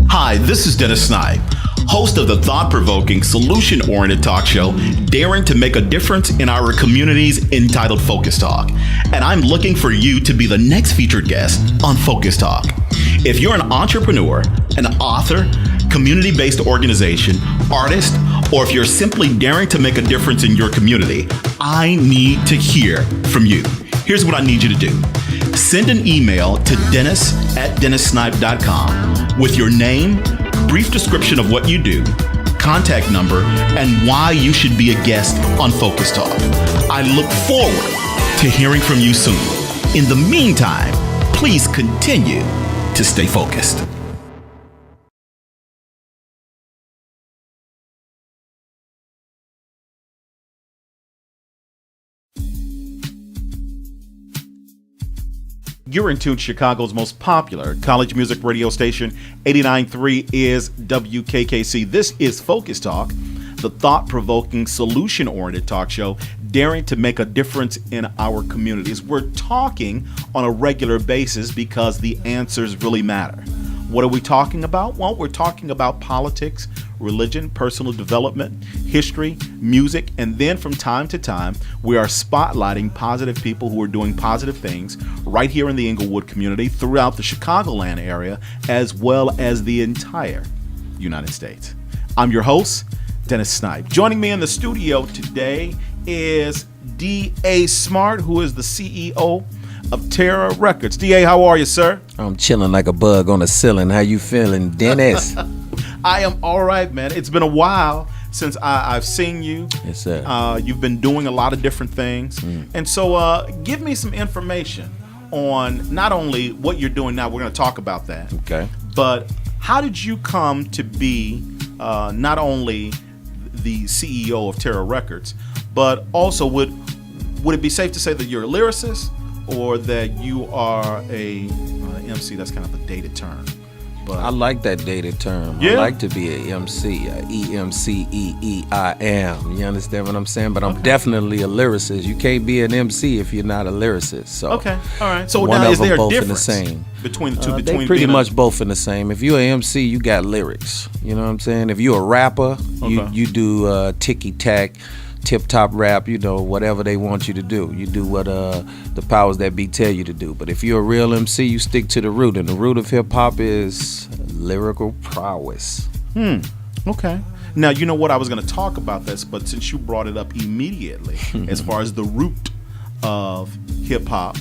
Hi, this is Dennis Snipe, host of the thought-provoking, solution-oriented talk show, daring to make a difference in our communities, entitled FocusTalk. And I'm looking for you to be the next featured guest on FocusTalk. If you're an entrepreneur, an author, community-based organization, artist, or if you're simply daring to make a difference in your community, I need to hear from you. Here's what I need you to do. Send an email to dennis@dennissnipe.com with your name, brief description of what you do, contact number, and why you should be a guest on Focus Talk. I look forward to hearing from you soon. In the meantime, please continue to stay focused. You're in tune to Chicago's most popular college music radio station. 89.3 is WKKC. This is Focus Talk, the thought-provoking, solution-oriented talk show daring to make a difference in our communities. We're talking on a regular basis because the answers really matter. What are we talking about? Well, we're talking about politics, religion, personal development, history, music, and then from time to time, we are spotlighting positive people who are doing positive things right here in the Inglewood community, throughout the Chicagoland area, as well as the entire United States. I'm your host, Dennis Snipe. Joining me in the studio today is D.A. Smart, who is the CEO of Terra Records. D.A., how are you, sir? I'm chilling like a bug on the ceiling. How you feeling, Dennis? I am all right, man. It's been a while since I've seen you. Yes, sir. You've been doing a lot of different things. And so give me some information on not only what you're doing now, we're going to talk about that, Okay. but how did you come to be not only the CEO of Terra Records, but also would it be safe to say that you're a lyricist, or that you are a MC? That's kind of a dated term. But I like that dated term. Yeah. I like to be a MC, E-M-C-E-E-I-M. You understand what I'm saying? But I'm definitely a lyricist. You can't be an MC if you're not a lyricist. So okay, all right. So one now, of is there them a both in the difference same. between the two? They pretty much both in the same. If you're an MC, you got lyrics. You know what I'm saying? If you're a rapper, you do ticky-tack, tip-top rap, whatever they want you to do. You do what the powers that be tell you to do. But if you're a real MC, you stick to the root. And the root of hip-hop is lyrical prowess. Okay. Now, you know what? I was going to talk about this, but since you brought it up immediately, as far as the root of hip-hop,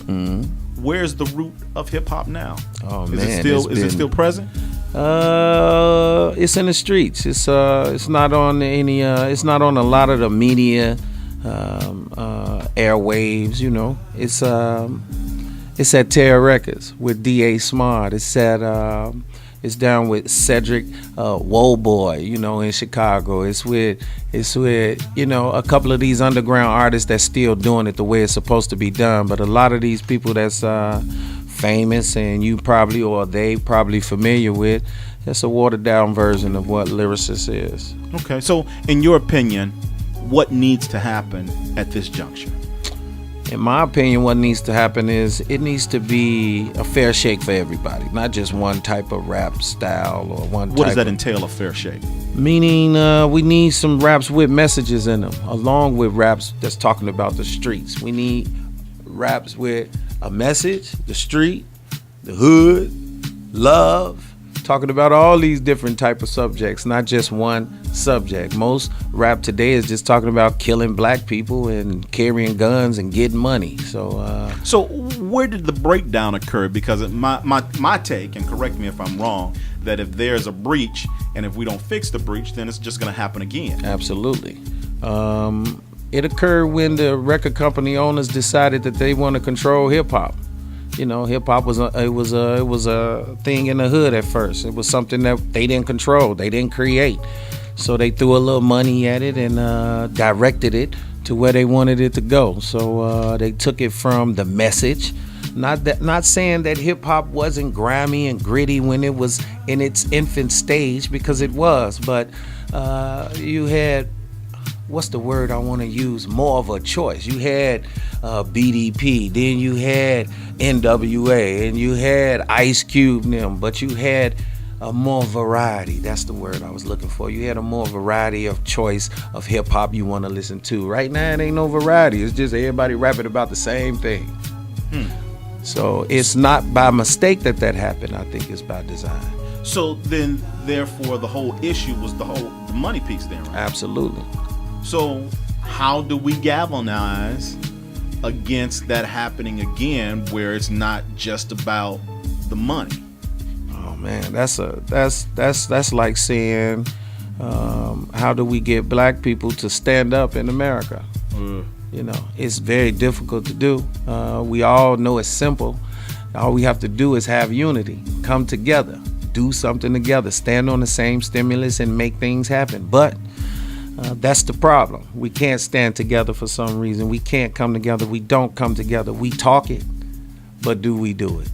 where's the root of hip-hop now? Oh, is man. it still present? It's in the streets. It's not on any. It's not on a lot of the media airwaves. It's at Terra Records with D.A. Smart. It's down with Cedric Woboy, in Chicago. It's with a couple of these underground artists that's still doing it the way it's supposed to be done. But a lot of these people that's famous and you probably or they probably familiar with, it's a watered down version of what lyricist is. Okay, so in your opinion, what needs to happen at this juncture? In my opinion, what needs to happen is it needs to be a fair shake for everybody, not just one type of rap style or one type. What does that entail, a fair shake? Meaning we need some raps with messages in them, along with raps that's talking about the streets. We need raps with a message, the street, the hood, love, talking about all these different type of subjects, not just one subject. Most rap today is just talking about killing black people and carrying guns and getting money. So where did the breakdown occur? Because my take, and correct me if I'm wrong, that if there's a breach and if we don't fix the breach, then it's just going to happen again. Absolutely. It occurred when the record company owners decided that they want to control hip hop. Hip hop was a thing in the hood at first. It was something that they didn't control, they didn't create. So they threw a little money at it and directed it to where they wanted it to go. So they took it from the message. Not saying that hip hop wasn't grimy and gritty when it was in its infant stage, because it was, but you had, what's the word I want to use, more of a choice. You had BDP, then you had NWA, and you had Ice Cube and them, but you had a more variety. That's the word I was looking for. You had a more variety of choice of hip hop you want to listen to. Right now, it ain't no variety. It's just everybody rapping about the same thing. So it's not by mistake that happened. I think it's by design. So then, therefore, the whole issue was the money piece then, right? Absolutely. So how do we galvanize against that happening again, where it's not just about the money? Oh man, that's like saying, how do we get black people to stand up in America? You know, it's very difficult to do. We all know it's simple. All we have to do is have unity, come together, do something together, stand on the same stimulus and make things happen. But that's the problem. We can't stand together for some reason. We can't come together. We don't come together. We talk it, but do we do it?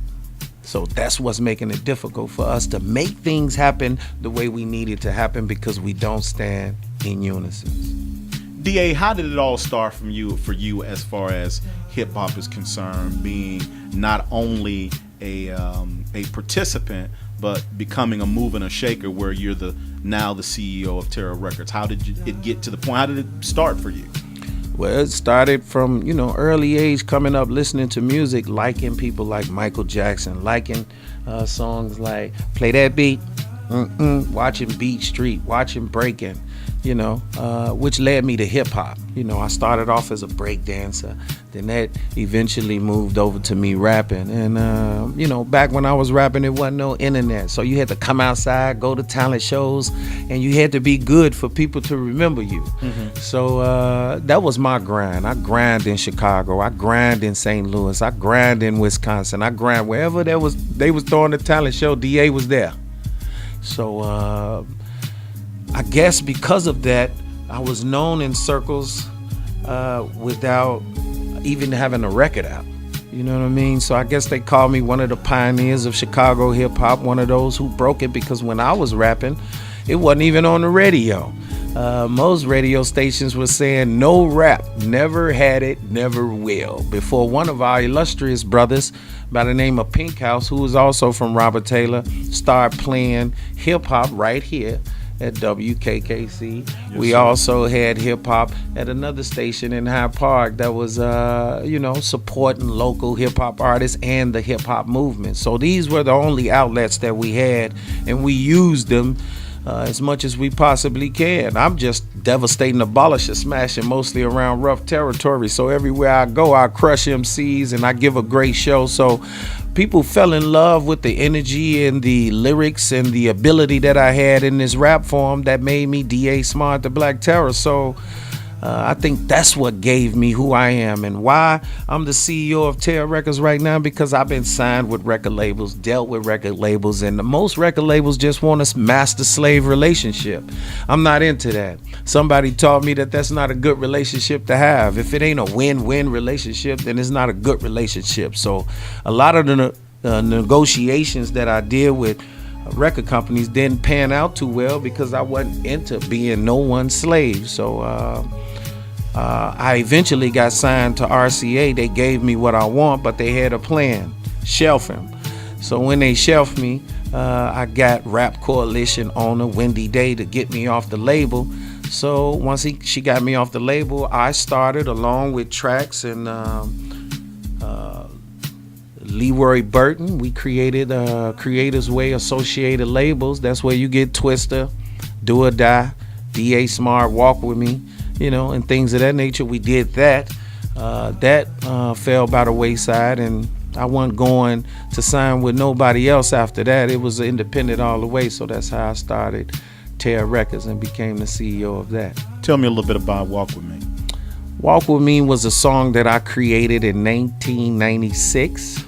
So that's what's making it difficult for us to make things happen the way we need it to happen, because we don't stand in unison. DA, how did it all start for you as far as hip hop is concerned, being not only a participant, but becoming a mover and a shaker, where you're now the CEO of Terra Records? How did it get to the point? How did it start for you? Well, it started from, early age, coming up, listening to music, liking people like Michael Jackson, liking songs like Play That Beat, watching Beat Street, watching Breaking, which led me to hip hop. I started off as a break dancer, then that eventually moved over to me rapping. And, back when I was rapping, there wasn't no internet. So you had to come outside, go to talent shows, and you had to be good for people to remember you. So that was my grind. I grind in Chicago. I grind in St. Louis. I grind in Wisconsin. I grind wherever they was throwing a talent show, DA was there. So I guess because of that, I was known in circles without even having a record out. You know what I mean? So I guess they called me one of the pioneers of Chicago hip hop, one of those who broke it, because when I was rapping, it wasn't even on the radio. Most radio stations were saying no rap, never had it, never will. Before one of our illustrious brothers by the name of Pink House, who was also from Robert Taylor, started playing hip hop right here at WKKC. Yes, we also had hip hop at another station in Hyde Park that was, supporting local hip hop artists and the hip hop movement. So these were the only outlets that we had, and we used them as much as we possibly can. I'm just devastating, abolishing, smashing mostly around rough territory. So everywhere I go, I crush MCs and I give a great show. So people fell in love with the energy and the lyrics and the ability that I had in this rap form that made me DA Smart, the Black Terror. So I think that's what gave me who I am and why I'm the CEO of Terra Records right now, because I've been signed with record labels, dealt with record labels, and most record labels just want a master-slave relationship. I'm not into that. Somebody taught me that that's not a good relationship to have. If it ain't a win-win relationship, then it's not a good relationship. So a lot of the negotiations that I did with record companies didn't pan out too well because I wasn't into being no one's slave. So I eventually got signed to RCA. They gave me what I want, but they had a plan, shelf him. So when they shelved me, I got Rap Coalition owner Wendy Day to get me off the label. So once she got me off the label, I started along with Trax and Leroy Burton. We created Creators Way Associated Labels. That's where you get Twister, Do or Die, DA Smart, Walk With Me, and things of that nature. We did that. That fell by the wayside, and I wasn't going to sign with nobody else after that. It was independent all the way, so that's how I started Terra Records and became the CEO of that. Tell me a little bit about Walk With Me. Walk With Me was a song that I created in 1996.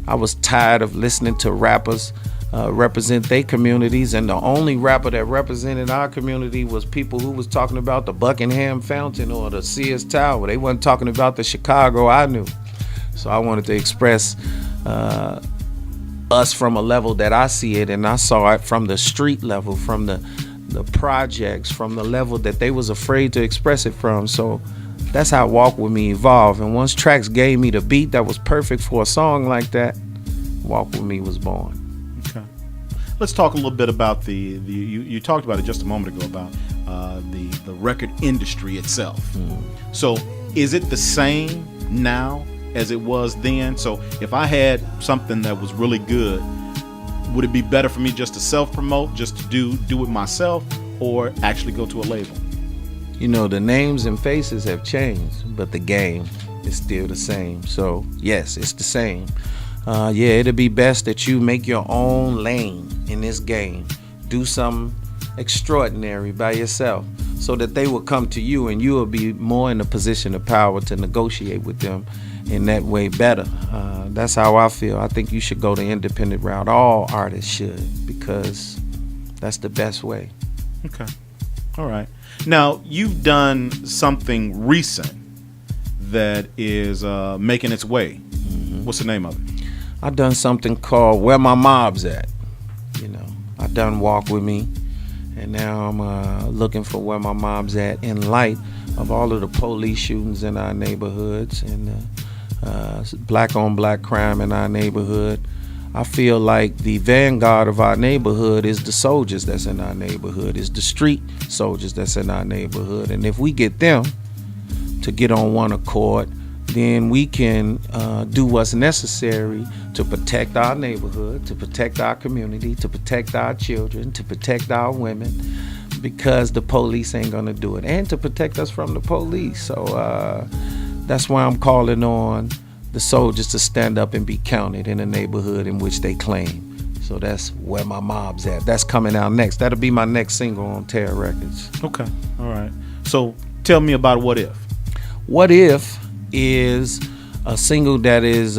I was tired of listening to rappers represent their communities, and the only rapper that represented our community was people who was talking about the Buckingham Fountain or the Sears Tower. They wasn't talking about the Chicago I knew. So I wanted to express us from a level that I see it, and I saw it from the street level, from the projects, from the level that they was afraid to express it from. So that's how Walk With Me evolved. And once Trax gave me the beat that was perfect for a song like that, Walk With Me was born. Okay. let's talk a little bit about you talked about it just a moment ago about the record industry itself. So is it the same now as it was then? So if I had something that was really good, would it be better for me just to self-promote, just to do it myself, or actually go to a label? You know, the names and faces have changed, but the game is still the same. So yes, it's the same. Yeah, it'll be best that you make your own lane in this game. Do something extraordinary by yourself so that they will come to you and you will be more in a position of power to negotiate with them in that way better. That's how I feel. I think you should go the independent route. All artists should, because that's the best way. Okay. All right. Now, you've done something recent that is making its way. What's the name of it? I done something called Where My Mob's At. You know, I done Walk With Me, and now I'm looking for where my mom's at in light of all of the police shootings in our neighborhoods and black on black crime in our neighborhood. I feel like the vanguard of our neighborhood is the soldiers that's in our neighborhood, is the street soldiers that's in our neighborhood. And if we get them to get on one accord, then we can do what's necessary to protect our neighborhood, to protect our community, to protect our children, to protect our women, because the police ain't gonna do it, and to protect us from the police. So that's why I'm calling on the soldiers to stand up and be counted in the neighborhood in which they claim. So that's Where My Mob's At. That's coming out next. That'll be my next single on Terror Records. Okay, all right. So tell me about What If. What If is a single that is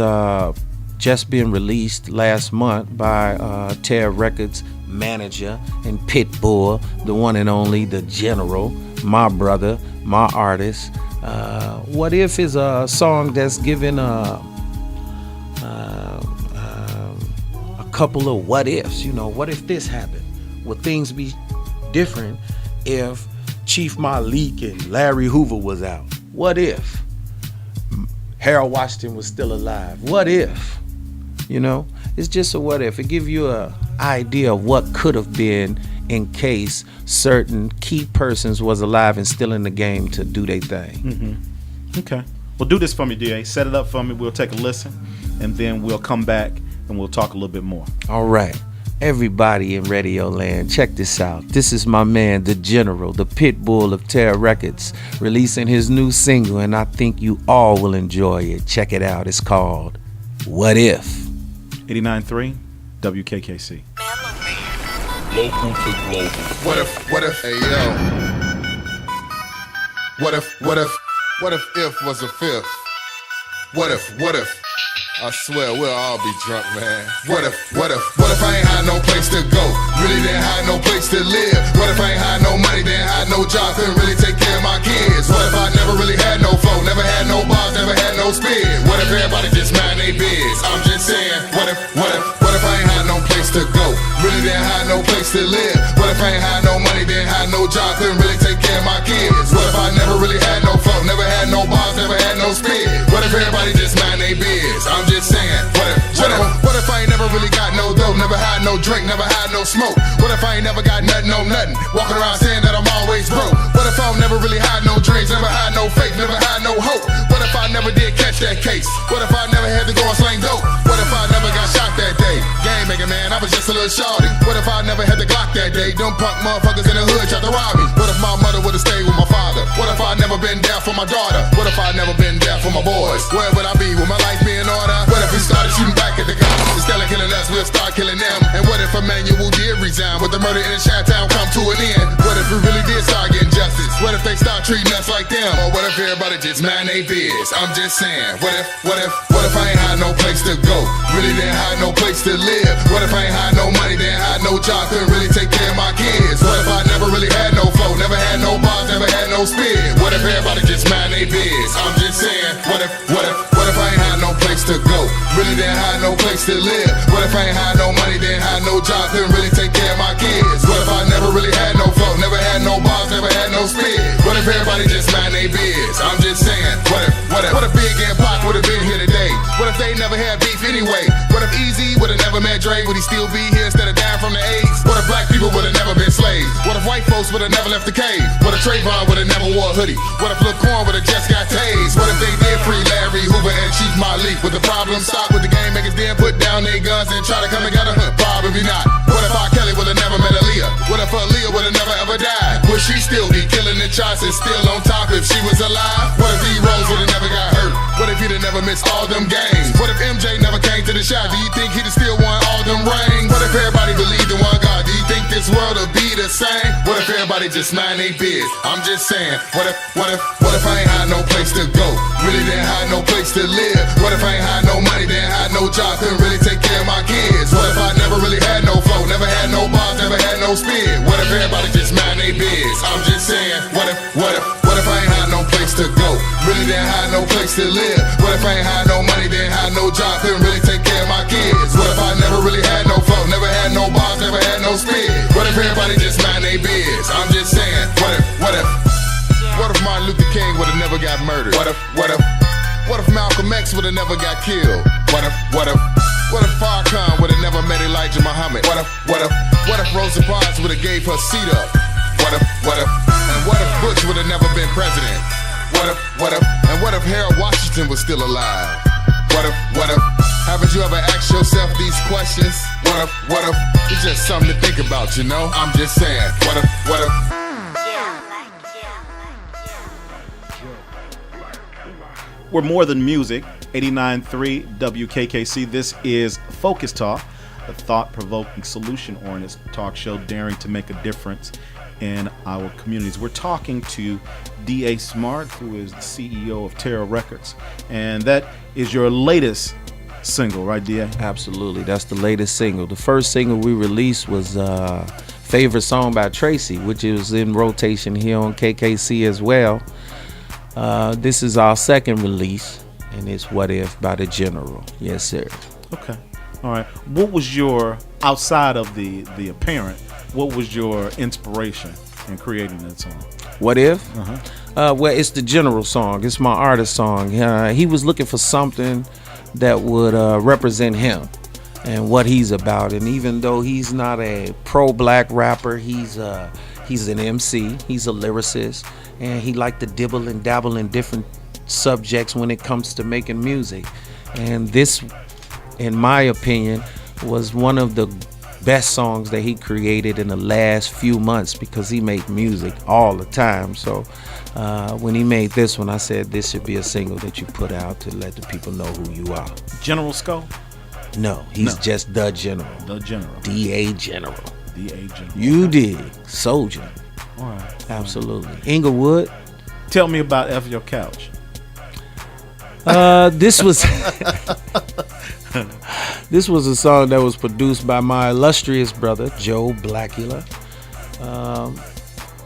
just been released last month by Terror Records manager and Pitbull, the one and only, the General, my brother, my artist. What If is a song that's given a couple of what ifs. You know, what if this happened? Would things be different if Chief Malik and Larry Hoover was out? What if Harold Washington was still alive? What if? You know, it's just a what if. It gives you an idea of what could have been in case certain key persons was alive and still in the game to do their thing. Okay. Well, do this for me, DA. Set it up for me. We'll take a listen, and then we'll come back and we'll talk a little bit more. All right. Everybody in Radio Land, check this out. This is my man, the General, the Pitbull of Terror Records, releasing his new single, and I think you all will enjoy it. Check it out. It's called What If. 89.3 WKKC. Local to global. What if, hey yo. What if was a fifth? What if? I swear we'll all be drunk, man. What if I ain't had no place to go? Really didn't have no place to live. What if I ain't had no money, didn't have no job, couldn't really take care of my kids? What if I never really had no flow, never had no bars, never had no spin? What if everybody just mind they biz? I'm just saying, what if I ain't had no place to go? Really didn't have no place to live. What if I ain't had no money, didn't have no job, couldn't really take care of my kids? What if I never really had no flow, never had no bars, never had no spin? What if everybody just mind they biz? I'm just saying, what if I ain't never really got no dough, never had no drink, never had no smoke? What if I ain't never got nothing, no nothing, walking around saying that I'm always broke? What if I never really had no dreams, never had no faith, never had no hope? What if I never did catch that case? What if I never had to go and slang dope? What if I never got shot that day? Game making man, I was just a little shorty. What if I never had the Glock that day? Them punk motherfuckers in the hood tried to rob me. What if my mother would've stayed with my father? What if I never been there for my daughter? What if I never been there for my boys? Where would I be with my life being order? What if we started shooting back at the cops? Instead of killing us, we'll start killing them. And what if Emmanuel did resign? Would the murder in Chi-Town come to an end? What if we really did start getting justice? What if they start treating us like them? Or what if everybody just mind they biz? I'm just saying, what if I ain't had no place to go? Really didn't have no place to live. What if I ain't had no money, didn't have no job, couldn't really take care of my kids? What if I never really had no flow, never had no bars, never had no spin? What if everybody just mind they biz? I'm just saying, what if I ain't had no place to go? Really didn't have no place to live. What if I ain't had no money, didn't have no job, couldn't really take care of my kids? What if I never really had no flow, never had no bars, never had no spin? What if everybody just mind they biz? I'm just saying, what if Big and Pac would've been here today? What if they never had beef anyway? What if Easy would've never never met Dre, would he still be here instead of dying from the AIDS? What if black people would've never been slaves? What if white folks would've never left the cave? What if Trayvon would've never wore a hoodie? What if Lil Corn would've just got tased? What if they did free Larry Hoover and Chief Malik? Would the problem stop with the game makers then put down their guns and try to come together? Probably not. What if R. Kelly would've never met Aaliyah? What if Aaliyah would've never ever died? Would she still be killing the charts and still on top if she was alive? What if D-Rose would've never got hurt? What if he'd have never missed all them games? What if MJ never came to the shot? Do you think he'd have still won all them rings? What if everybody believed in one God? Do you think this world would be the same? What if everybody just mind they biz? I'm just saying, what if I ain't had no place to go? Really didn't have no place to live? What if I ain't had no money, didn't have no job, couldn't really take care of my kids? What if I never really had no flow, never had no bars, never had no spin? What if everybody just mind they biz? I'm just saying, what if I ain't had no place to go? Really didn't have no place to live? What if I ain't had no money, didn't have no job, couldn't really take care of my kids? What if I never really had no flow, never had no bars, never had no spin? What if everybody just mind they biz? I'm just saying, what if Martin Luther King would've never got murdered? What if Malcolm X would've never got killed? What if Farrakhan would've never met Elijah Muhammad? What if Rosa Parks would've gave her seat up? What if Bush would've never been president? What if Harold Washington was still alive? What if, haven't you ever asked yourself these questions? What if, it's just something to think about, you know? I'm just saying, what if. We're more than music. 89.3 WKKC. This is Focus Talk, a thought-provoking, solution-oriented talk show daring to make a difference in our communities. We're talking to D.A. Smart, who is the CEO of Terra Records, and that is your latest single, right, D.A.? Absolutely, that's the latest single. The first single we released was Favorite Song by Tracy, which is in rotation here on KKC as well. This is our second release, and it's What If by The General. Yes, sir. Okay. All right. What was your, outside of the apparent, what was your inspiration in creating that song? What If? Well, it's the General song. It's my artist song. He was looking for something that would represent him and what he's about. And even though he's not a pro-black rapper, he's an MC. He's a lyricist. And he liked to dibble and dabble in different subjects when it comes to making music. And this, in my opinion, was one of the best songs that he created in the last few months, because he made music all the time. So when he made this one, I said this should be a single that you put out to let the people know who you are. General Skull? No, he's just The General. The General. D.A. General. D.A. General. You dig. Soldier. All right. Absolutely. Inglewood. Tell me about F Your Couch. This was this was a song that was produced by my illustrious brother Joe Blackula.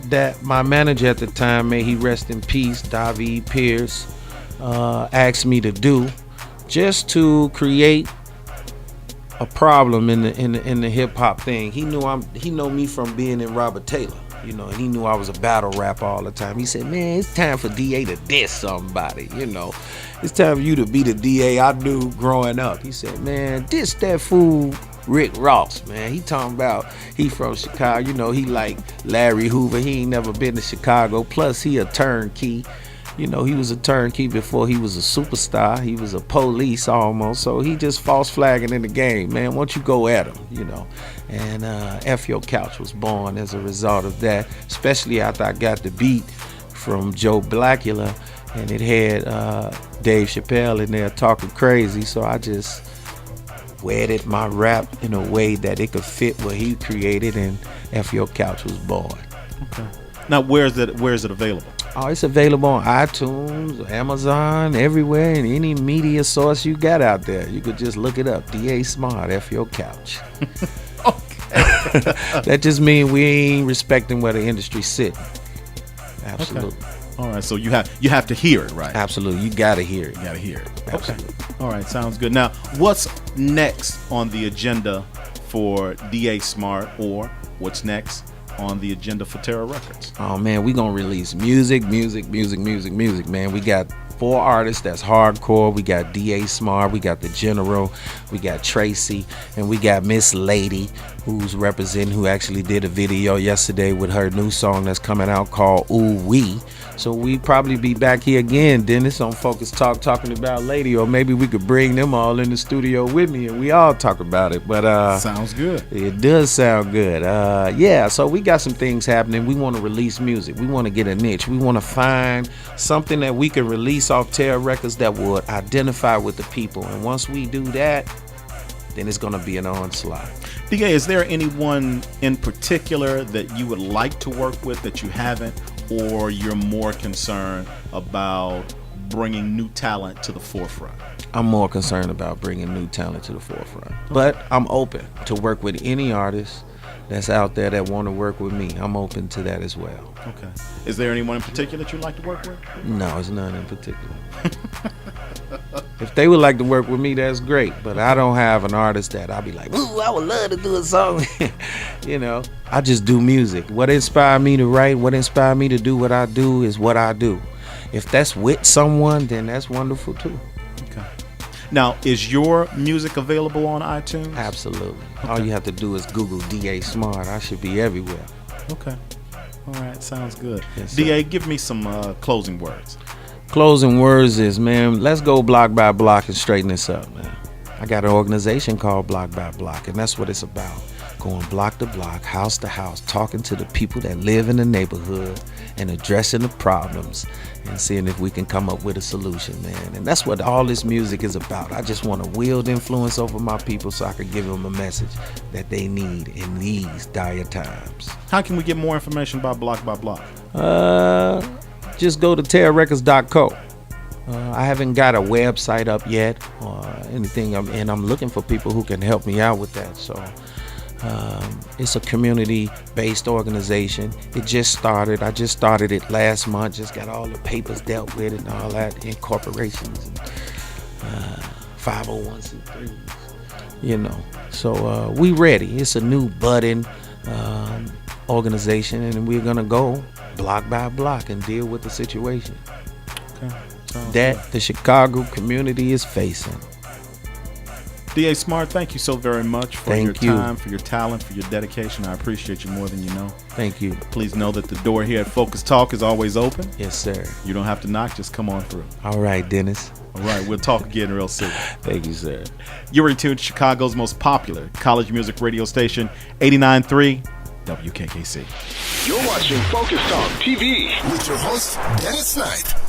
That my manager at the time, may he rest in peace, David Pierce, asked me to do, just to create a problem in the hip hop thing. He know me from being in Robert Taylor. You know, and he knew I was a battle rapper all the time. He said, man, it's time for DA to diss somebody, you know. It's time for you to be the DA I knew growing up. He said, man, diss that fool Rick Ross, man. He talking about he from Chicago. You know, he like Larry Hoover. He ain't never been to Chicago. Plus, he a turnkey. You know, he was a turnkey before he was a superstar. He was a police almost. So he just false flagging in the game, man. Why don't you go at him, you know? And F Your Couch was born as a result of that, especially after I got the beat from Joe Blackula, and it had Dave Chappelle in there talking crazy. So I just wedded my rap in a way that it could fit what he created, and F Your Couch was born. Okay. Now, where is it available? Oh, it's available on iTunes, Amazon, everywhere, and any media source you got out there. You could just look it up. D.A. Smart, F Your Couch. Okay. That just means we ain't respecting where the industry's sitting. Absolutely. Okay. All right, so you have to hear it, right? Absolutely. You got to hear it. You got to hear it. Absolutely. Okay. All right, sounds good. Now, what's next on the agenda for D.A. Smart, or what's next on the agenda for Terra Records? Oh man, we gonna release music, man. We got 4 artists that's hardcore. We got D.A. Smart, we got the General, we got Tracy, and we got Miss Lady, who's representing, who actually did a video yesterday with her new song that's coming out called Ooh Wee. So we probably be back here again, Dennis, on Focus Talk, talking about Lady, or maybe we could bring them all in the studio with me and we all talk about it. But sounds good. It does sound good. Yeah, so we got some things happening. We want to release music. We want to get a niche. We want to find something that we can release off Terra Records that would identify with the people. And once we do that, then it's going to be an onslaught. DA, is there anyone in particular that you would like to work with that you haven't, or you're more concerned about bringing new talent to the forefront? I'm more concerned about bringing new talent to the forefront. But I'm open to work with any artist that's out there that want to work with me. I'm open to that as well. Okay. Is there anyone in particular that you'd like to work with? No, it's none in particular. If they would like to work with me, that's great. But I don't have an artist that I'll be like, ooh, I would love to do a song. You know, I just do music. What inspired me to write, what inspired me to do what I do is what I do. If that's with someone, then that's wonderful too. Okay. Now, is your music available on iTunes? Absolutely. Okay. All you have to do is Google D.A. Smart. I should be everywhere. Okay. All right. Sounds good. Yes, DA, give me some closing words. Closing words is, man, let's go block by block and straighten this up, man. I got an organization called Block by Block, and that's what it's about. Going block to block, house to house, talking to the people that live in the neighborhood and addressing the problems and seeing if we can come up with a solution, man. And that's what all this music is about. I just want to wield influence over my people so I can give them a message that they need in these dire times. How can we get more information about Block by Block? Just go to terrarecords.co. I haven't got a website up yet or anything, and I'm looking for people who can help me out with that. So it's a community-based organization. It just started. I just started it last month. Just got all the papers dealt with and all that, incorporations and 501c3s, you know. So we ready. It's a new budding organization, and we're gonna go block by block and deal with the situation that the Chicago community is facing. D.A. Smart, thank you so very much for your time, for your talent, for your dedication. I appreciate you more than you know. Thank you. Please know that the door here at Focus Talk is always open. Yes, sir. You don't have to knock, just come on through. All right, Dennis. All right, we'll talk again real soon. Thank you, sir. You're in tune to Chicago's most popular college music radio station, 89.3 WKKC. You're watching Focus Talk TV with your host, Dennis Snipe.